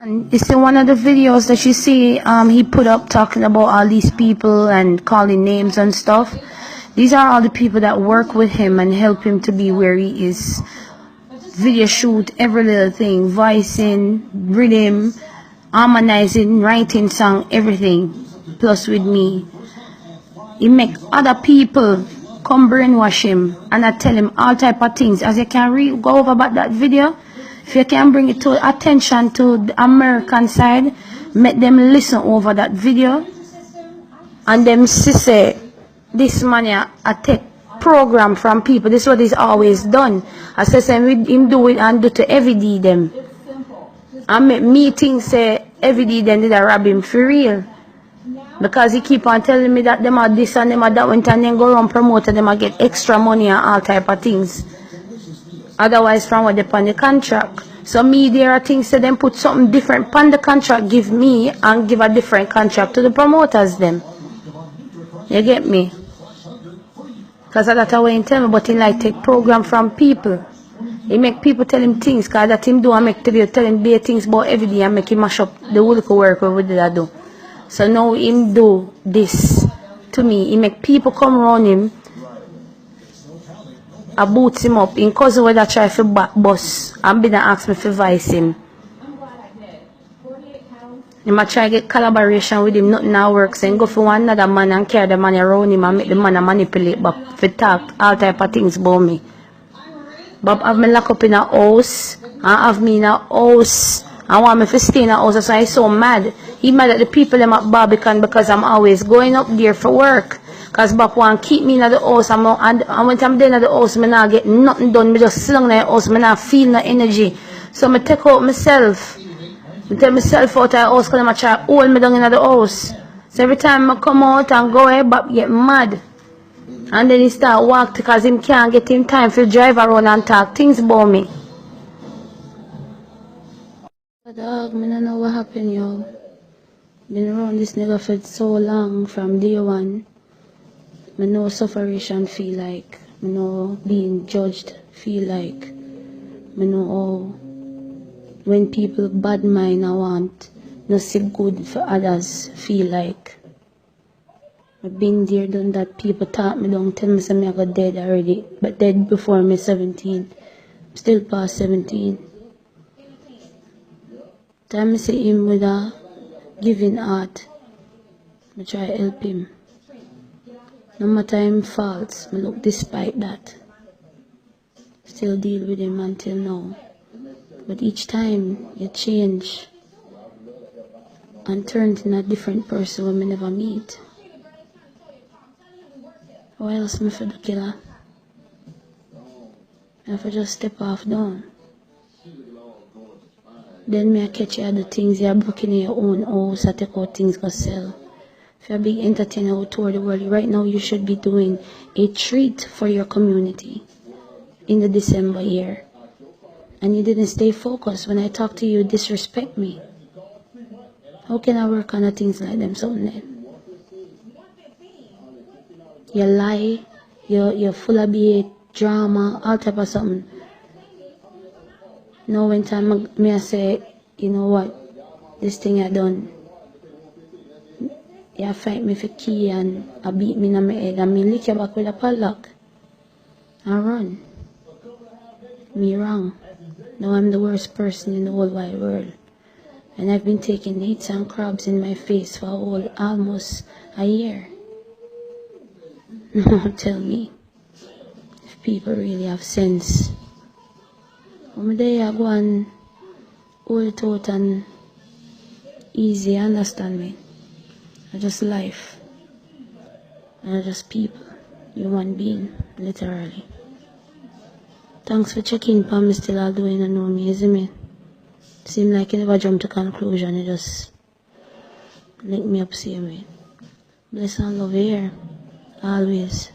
And it's in one of the videos that you see he put up talking about all these people and calling names and stuff. These are all the people that work with him and help him to be where he is. Video shoot, every little thing, voicing, rhythm, harmonizing, writing song, everything. Plus with me. He make other people come brainwash him and I tell him all type of things. As you can read, go over about that video. If you can bring it to attention to the American side, make them listen over that video. And them say, this man I take program from people. This is what he's always done. I say him do it and do to every day them. And make me think say every day them did I rob him for real. Because he keep on telling me that them are this and them are that, and then go around promote them and get extra money and all type of things. Otherwise from what they on the contract. So me there are things that them put something different on the contract, give me and give a different contract to the promoters them. You get me? Because that's the way he tell me, but he like take program from people. He make people tell him things, because that him do I make tell him bare things about every day and make him mash up the whole work we did I do. So now him do this to me. He make people come around him. I boots him up. In cause whether I try for back bus and been ask me for vice him. He might try get collaboration with him, nothing now works. And go for one another man and carry the money around him and make the man manipulate but for talk all type of things about me. But have me lock up in a house and have me in a house. I want me to stay in a house, so I'm so mad. He mad at the people them at Barbican because I'm always going up there for work. Because Bob want keep me in the house and when I'm there in the house, I not get nothing done. I just sit down in the house, I not feel no energy. So I take out myself. I tell myself out of the house because I try to hold me down in the house. So every time I come out and go away, Bob get mad. And then he start walk because he can't get him time to drive around and talk things about me. Dog, I don't know what happened, yo. Been around this nigga for so long from day one. I know sufferation feel like. I know being judged feel like. I know how when people bad mind I want no see good for others feel like. I've been there, done that. People talk me down, tell me say I got dead already. But dead before me 17. I'm still past 17. Time I see him with a giving heart, I try to help him. No matter him faults, I look despite that. Still deal with him until now. But each time you change and turn into a different person when we never meet. Why else me for the killer? I have to just step off down. Then me I catch you other things, you're broken in your own house, I take out things go sell. If you're a big entertainer who tour the world, right now you should be doing a treat for your community in the December year. And you didn't stay focused. When I talk to you, disrespect me. How can I work on the things like them something then? You lie, you're full of BA, drama, all type of something. Now when time me I say, you know what, this thing I done, you fight me for key and I beat me in my head and me lick your back with a padlock and run. Me wrong. Now I'm the worst person in the whole wide world. And I've been taking hits and crabs in my face for almost a year. Now tell me, if people really have sense. One day I go and hold it out and easy, understand me. I just life. I just people. Human being, literally. Thanks for checking for me still all doing and know me, isn't it? Seem like you never jump to conclusion, you just link me up same way. Bless and love here. Always.